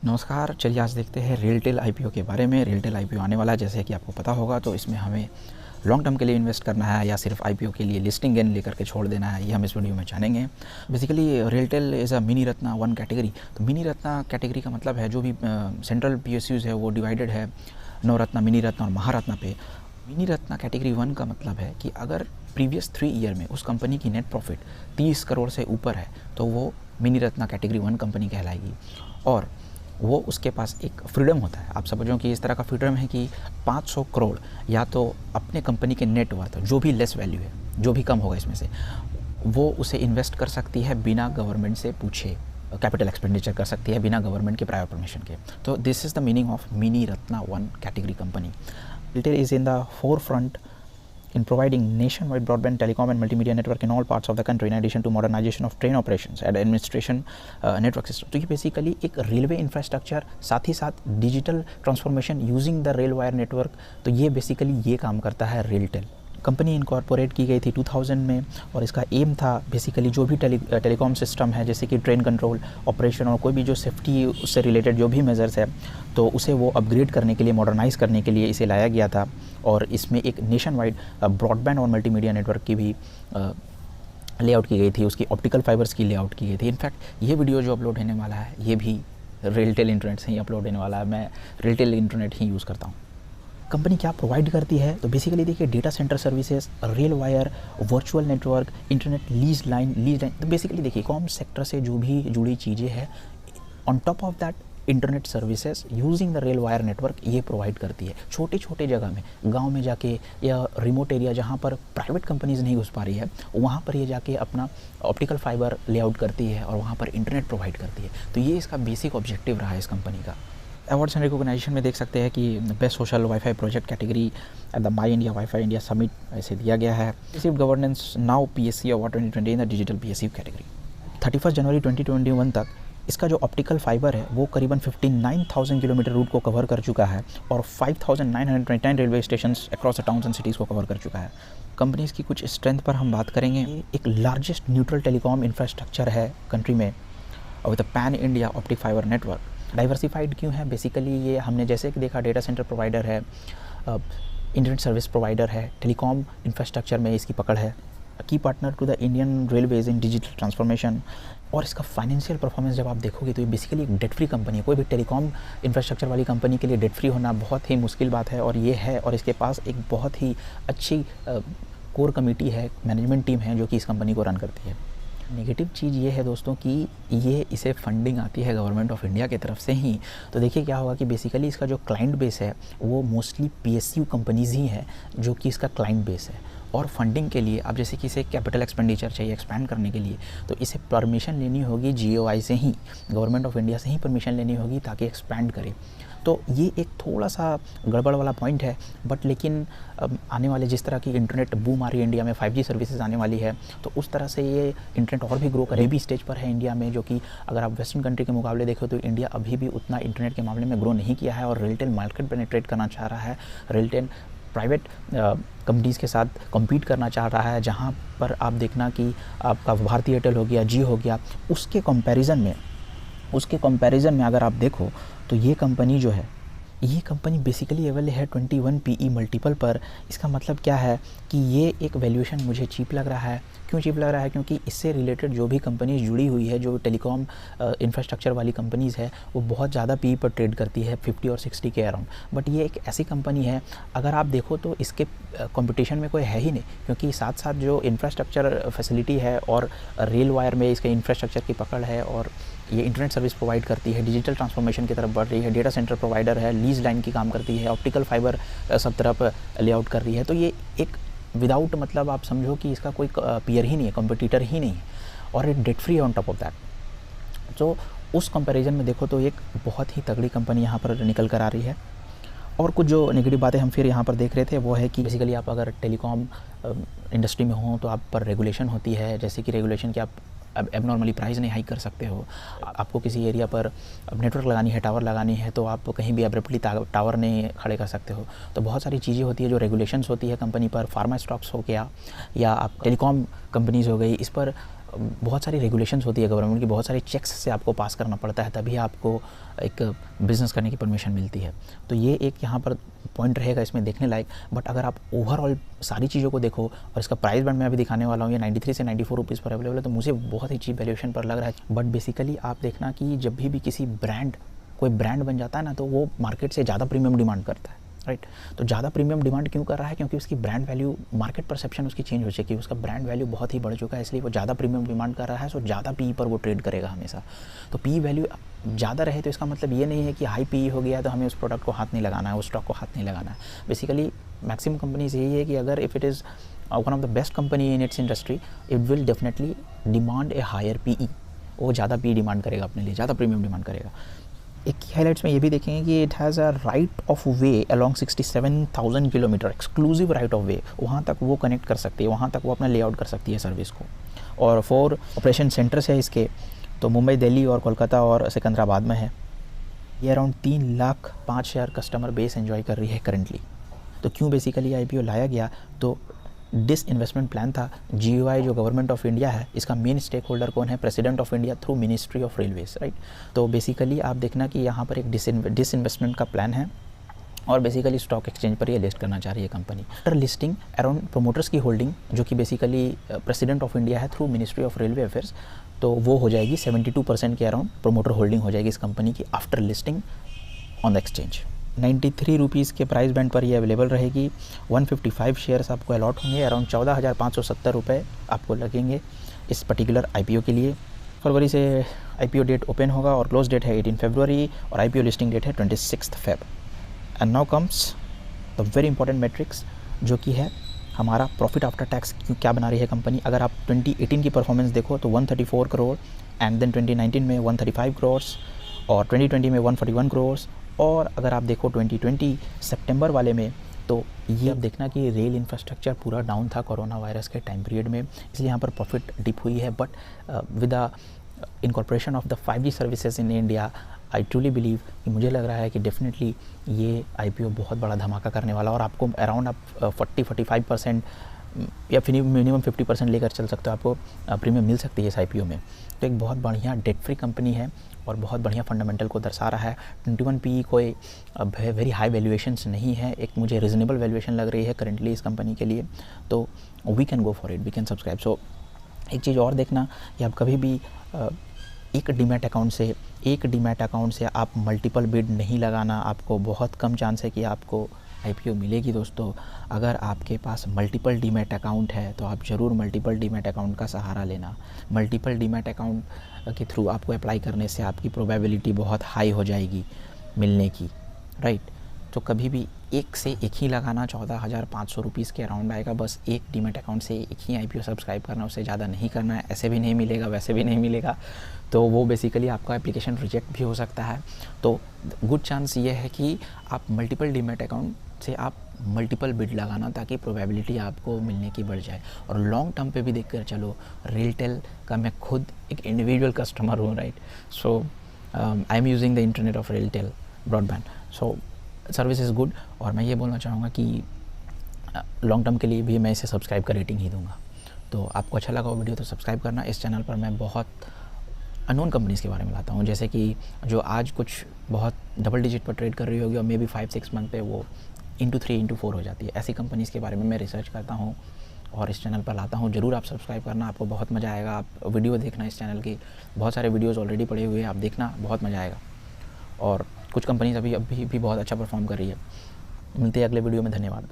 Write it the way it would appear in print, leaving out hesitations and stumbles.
नमस्कार, चलिए आज देखते हैं रेलटेल आईपीओ के बारे में। रेलटेल आईपीओ आने वाला है, जैसे कि आपको पता होगा। तो इसमें हमें लॉन्ग टर्म के लिए इन्वेस्ट करना है या सिर्फ आईपीओ के लिए लिस्टिंग गेन लेकर के छोड़ देना है, ये हम इस वीडियो में जानेंगे। Basically RailTel is a mini Ratna one category. तो मिनी रत्ना कैटेगरी का मतलब है जो भी सेंट्रल पीएसयूज़ है वो डिवाइडेड है नवरत्ना, मिनी रत्ना और महारत्ना पे। मिनी रत्ना कैटेगरी वन का मतलब है कि अगर प्रीवियस 3 ईयर में उस कंपनी की नेट प्रॉफिट 30 करोड़ से ऊपर है तो वो mini Ratna category one company कहलाएगी। और वो उसके पास एक फ्रीडम होता है। आप समझो कि इस तरह का फ्रीडम है कि 500 करोड़ या तो अपने कंपनी के नेट वर्थ जो भी लेस वैल्यू है, जो भी कम होगा इसमें से, वो उसे इन्वेस्ट कर सकती है बिना गवर्नमेंट से पूछे। कैपिटल एक्सपेंडिचर कर सकती है बिना गवर्नमेंट के प्रायर परमिशन के। तो this is the meaning of mini Ratna one category company. RailTel is in the four front in providing nationwide broadband, telecom and multimedia network in all parts of the country, in addition to modernization of train operations and administration network system। तो ये basically एक railway infrastructure, साथ ही साथ digital transformation using the rail wire network. तो ये basically ये काम करता है रेलटेल। कंपनी इनकॉर्पोरेट की गई थी 2000 में और इसका एम था बेसिकली जो भी टेलीकॉम सिस्टम है, जैसे कि ट्रेन कंट्रोल, ऑपरेशन और कोई भी जो सेफ्टी उससे रिलेटेड जो भी मेजर्स है, तो उसे वो अपग्रेड करने के लिए, मॉडर्नाइज़ करने के लिए इसे लाया गया था। और इसमें एक नेशन वाइड ब्रॉडबैंड और मल्टीमीडिया नेटवर्क की भी लेआउट की गई थी, उसकी ऑप्टिकल फाइबर्स की लेआउट की गई थी। इनफैक्ट ये वीडियो जो अपलोड होने वाला है ये भी रेलटेल इंटरनेट से ही अपलोड होने वाला है। मैं रेलटेल इंटरनेट ही यूज़ करता हूँ। कंपनी क्या प्रोवाइड करती है, तो बेसिकली देखिए data centre services, rail wire, virtual network, internet lease line. तो बेसिकली देखिए कॉम सेक्टर से जो भी जुड़ी चीज़ें हैं, on top of that internet services using the rail wire network ये प्रोवाइड करती है। छोटे छोटे जगह में, गांव में जाके या रिमोट एरिया जहां पर प्राइवेट कंपनीज नहीं घुस पा रही है, वहां पर ये जाके अपना ऑप्टिकल फाइबर लेआउट करती है और वहां पर इंटरनेट प्रोवाइड करती है। तो ये इसका बेसिक ऑब्जेक्टिव रहा है इस कंपनी का। अवार्ड्स एंड रिकॉग्नाइजेशन में देख सकते हैं कि best social wifi project category at the my India wifi India summit ऐसे दिया गया है। Received governance now PSC award 2020 in the digital PSC category. 31 जनवरी 2021 तक इसका जो ऑप्टिकल फाइबर है वो करीबन 59,000 किलोमीटर रूट को कवर कर चुका है और 5,929 railway station across the towns and cities को कवर कर चुका है। कंपनीज़ की कुछ स्ट्रेंथ पर हम बात करेंगे। एक लार्जेस्ट न्यूट्रल टेलीकॉम इंफ्रास्ट्रक्चर है कंट्री में with pan India optic fibre network. Diversified क्यों है, बेसिकली ये हमने जैसे कि देखा डेटा सेंटर प्रोवाइडर है, इंटरनेट सर्विस प्रोवाइडर है, टेलीकॉम इंफ्रास्ट्रक्चर में इसकी पकड़ है, की partner to the Indian railways in digital transformation. और इसका फाइनेंशियल परफॉर्मेंस जब आप देखोगे तो ये बेसिकली एक डेट फ्री कंपनी है। कोई भी टेलीकॉम इंफ्रास्ट्रक्चर वाली कंपनी के लिए डेट फ्री होना बहुत ही मुश्किल बात है, और ये है। और इसके पास एक बहुत ही अच्छी कोर कमेटी है, मैनेजमेंट टीम है जो कि इस कंपनी को रन करती है। नेगेटिव चीज़ ये है दोस्तों कि ये इसे फंडिंग आती है गवर्नमेंट ऑफ इंडिया की तरफ से ही। तो देखिए क्या होगा कि बेसिकली इसका जो क्लाइंट बेस है वो मोस्टली पीएसयू कंपनीज़ ही हैं जो कि इसका क्लाइंट बेस है। और फंडिंग के लिए अब जैसे कि इसे कैपिटल एक्सपेंडिचर चाहिए एक्सपैंड करने के लिए, तो इसे परमिशन लेनी होगी जीओआई से ही, गवर्नमेंट ऑफ इंडिया से ही परमिशन लेनी होगी ताकि एक्सपैंड करे। तो ये एक थोड़ा सा गड़बड़ वाला पॉइंट है, बट लेकिन आने वाले जिस तरह की इंटरनेट बूम आ रही है इंडिया में, 5G सर्विसेज आने वाली है, तो उस तरह से ये इंटरनेट और भी ग्रो करे। भी स्टेज पर है इंडिया में, जो कि अगर आप वेस्टर्न कंट्री के मुकाबले देखो तो इंडिया अभी भी उतना इंटरनेट के मामले में ग्रो नहीं किया है। और रेलटेल मार्केट पेनिट्रेट करना चाह रहा है, रेलटेल प्राइवेट कंपनीज़ के साथ कम्पीट करना चाह रहा है, जहाँ पर आप देखना कि आपका भारती एयरटेल हो गया, जियो हो गया, उसके कंपैरिजन में अगर आप देखो तो ये कंपनी जो है, ये कंपनी बेसिकली अवेलेबल है 21 PE मल्टीपल पर। इसका मतलब क्या है कि ये एक वैल्यूएशन मुझे चीप लग रहा है। क्यों चीप लग रहा है? क्योंकि इससे रिलेटेड जो भी कंपनीज जुड़ी हुई है, जो टेलीकॉम इंफ्रास्ट्रक्चर वाली कंपनीज़ है, वो बहुत ज़्यादा PE पर ट्रेड करती है, 50 और 60 के अराउंड। बट ये एक ऐसी कंपनी है, अगर आप देखो तो इसके कंपटीशन में कोई है ही नहीं, क्योंकि साथ साथ जो इंफ्रास्ट्रक्चर फैसिलिटी है और रेल वायर में इसके इंफ्रास्ट्रक्चर की पकड़ है, और ये इंटरनेट सर्विस प्रोवाइड करती है, डिजिटल ट्रांसफॉर्मेशन की तरफ बढ़ रही है, डेटा सेंटर प्रोवाइडर है, लीज लाइन की काम करती है, ऑप्टिकल फाइबर सब तरफ लेआउट कर रही है। तो ये एक विदाउट, मतलब आप समझो कि इसका कोई पीयर ही नहीं है, कॉम्पिटिटर ही नहीं है, और एक debt free on top of that. तो उस कंपैरिजन में देखो तो एक बहुत ही तगड़ी कंपनी यहाँ पर निकल कर आ रही है। और कुछ जो नेगेटिव बातें हम फिर यहाँ पर देख रहे थे वो है कि बेसिकली आप अगर टेलीकॉम इंडस्ट्री में हो तो आप पर रेगुलेशन होती है, जैसे कि रेगुलेशन कि आप अब एबनॉर्मली प्राइस नहीं हाइक कर सकते हो। आपको किसी एरिया पर नेटवर्क लगानी है, टावर लगानी है, तो आप कहीं भी एब्रप्टली टावर नहीं खड़े कर सकते हो। तो बहुत सारी चीज़ें होती है जो रेगुलेशंस होती है कंपनी पर। फार्मा स्टॉक्स हो गया या आप टेलीकॉम कंपनीज़ हो गई, इस पर बहुत सारी रेगुलेशंस होती है गवर्नमेंट की, बहुत सारे चेक्स से आपको पास करना पड़ता है, तभी आपको एक बिज़नेस करने की परमिशन मिलती है। तो ये एक यहाँ पर पॉइंट रहेगा इसमें देखने लायक। बट अगर आप ओवरऑल सारी चीज़ों को देखो, और इसका प्राइस बैंड मैं अभी दिखाने वाला हूँ, ये 93 से 94 रुपीज़ पर अवेलेबल है, तो मुझे बहुत ही चीप वैल्यूएशन पर लग रहा है। बट बेसिकली आप देखना कि जब भी किसी ब्रांड, कोई ब्रांड बन जाता है ना, तो वो मार्केट से ज़्यादा प्रीमियम डिमांड करता है, राइट। तो ज़्यादा प्रीमियम डिमांड क्यों कर रहा है? क्योंकि उसकी ब्रांड वैल्यू, मार्केट परसेप्शन उसकी चेंज हो चुकी है, उसका ब्रांड वैल्यू बहुत ही बढ़ चुका है, इसलिए वो ज़्यादा प्रीमियम डिमांड कर रहा है। सो ज़्यादा पी पर वो ट्रेड करेगा हमेशा। तो पी वैल्यू ज़्यादा रहे तो इसका मतलब ये नहीं है कि हाई पी हो गया तो हमें उस प्रोडक्ट को हाथ नहीं लगाना है, उस स्टॉक को हाथ नहीं लगाना है। बेसिकली मैक्सिमम कंपनीज यही है कि अगर if it is one of the best company in its industry, it will definitely demand a higher P. वो ज़्यादा पी डिमांड करेगा अपने लिए, ज़्यादा प्रीमियम डिमांड करेगा। एक हाईलाइट्स में ये भी देखेंगे कि it has a right of way along 67,000 kilometre, exclusive right of वे, वहाँ तक वो कनेक्ट कर सकती है, वहाँ तक वो अपना लेआउट कर सकती है सर्विस को। और 4 ऑपरेशन सेंटर्स है इसके, तो मुंबई, दिल्ली और कोलकाता और सिकंदराबाद में है। ये अराउंड 3,05,000 कस्टमर बेस एंजॉय कर रही है करेंटली। तो क्यों बेसिकली IPO लाया गया? तो डिसइन्वेस्टमेंट प्लान था। GOI जो गवर्नमेंट ऑफ इंडिया है, इसका मेन स्टेक होल्डर कौन है? President of India through ministry of railways, right. तो बेसिकली आप देखना कि यहाँ पर एक डिसइन्वेस्टमेंट का प्लान है, और बेसिकली स्टॉक एक्सचेंज पर ये लिस्ट करना चाह रही है company. After listing around promoters की होल्डिंग, जो कि बेसिकली प्रेसिडेंट ऑफ इंडिया है through ministry of railway affairs, तो वो हो जाएगी 72% के अराउंड प्रोमोटर होल्डिंग हो जाएगी इस कंपनी की after listing on the exchange. 93 rupees के प्राइस बैंड पर ये अवेलेबल रहेगी। 155 शेयर्स आपको अलॉट होंगे, अराउंड 14,570 रुपये आपको लगेंगे इस पर्टिकुलर IPO के लिए। फरवरी से IPO डेट ओपन होगा और क्लोज डेट है 18 फरवरी, और IPO लिस्टिंग डेट है 26 Feb. And now comes the very important matrix, जो कि है हमारा प्रॉफिट आफ्टर टैक्स क्या बना रही है कंपनी। अगर आप 2018 की परफॉर्मेंस देखो तो 134 करोड़, एंड देन 2019 में 135 करोड़, और 2020 में 141 करोड़, और अगर आप देखो 2020 सितंबर वाले में, तो ये अब देखना कि रेल इंफ्रास्ट्रक्चर पूरा डाउन था कोरोना वायरस के टाइम पीरियड में, इसलिए यहाँ पर प्रॉफिट डिप हुई है। But with the incorporation of the 5G services in India, I truly believe कि मुझे लग रहा है कि डेफिनेटली ये IPO बहुत बड़ा धमाका करने वाला, और आपको अराउंड आप 40-45% या फिर मिनिमम 50% लेकर चल सकते हो, आपको प्रीमियम मिल सकती है इस IPO में। तो एक बहुत बढ़िया डेट फ्री कंपनी है और बहुत बढ़िया फंडामेंटल को दर्शा रहा है। 21 PE कोई वेरी हाई वैल्यूएशंस नहीं है, एक मुझे रिजनेबल वैल्यूएशन लग रही है करेंटली इस कंपनी के लिए। तो we can go for it, we can subscribe. So एक चीज़ और देखना कि आप कभी भी एक डीमैट अकाउंट से आप मल्टीपल बिड नहीं लगाना। आपको बहुत कम चांस है कि आपको IPO मिलेगी दोस्तों। अगर आपके पास मल्टीपल डीमैट अकाउंट है तो आप ज़रूर मल्टीपल डीमैट अकाउंट का सहारा लेना। मल्टीपल डीमैट अकाउंट के थ्रू आपको अप्लाई करने से आपकी प्रोबेबिलिटी बहुत हाई हो जाएगी मिलने की, राइट। तो कभी भी एक से एक ही लगाना, 14,500 रुपीज़ के अराउंड आएगा। बस एक डीमैट अकाउंट से एक ही IPO सब्सक्राइब करना, उससे ज़्यादा नहीं करना है। ऐसे भी नहीं मिलेगा, वैसे भी नहीं मिलेगा, तो वो बेसिकली आपका एप्लीकेशन रिजेक्ट भी हो सकता है। तो गुड चांस ये है कि आप मल्टीपल डीमैट अकाउंट से आप मल्टीपल बिड लगाना, ताकि प्रोबेबिलिटी आपको मिलने की बढ़ जाए। और लॉन्ग टर्म पे भी देख कर चलो, रेलटेल का मैं खुद एक इंडिविजुअल कस्टमर हूँ, right. So I am using the internet of RailTel broadband, so service is good. और मैं ये बोलना चाहूँगा कि लॉन्ग टर्म के लिए भी मैं इसे सब्सक्राइब का रेटिंग ही दूंगा। तो आपको अच्छा लगा वो वीडियो तो सब्सक्राइब करना। इस चैनल पर मैं बहुत अननोन कंपनीज़ के बारे में लाता हूँ, जैसे कि जो आज कुछ बहुत डबल डिजिट पर ट्रेड कर रही होगी और मे बी 5-6 मंथ पे वो इंटू 3 इंटू 4 हो जाती है। ऐसी कंपनीज़ के बारे में मैं रिसर्च करता हूँ और इस चैनल पर लाता हूँ। ज़रूर आप सब्सक्राइब करना, आपको बहुत मज़ा आएगा। आप वीडियो देखना इस चैनल की, बहुत सारे वीडियोज़ ऑलरेडी पड़े हुए हैं, आप देखना, बहुत मज़ा आएगा। और कुछ कंपनीज़ अभी भी बहुत अच्छा परफॉर्म कर रही है। मिलते हैं अगले वीडियो में, धन्यवाद।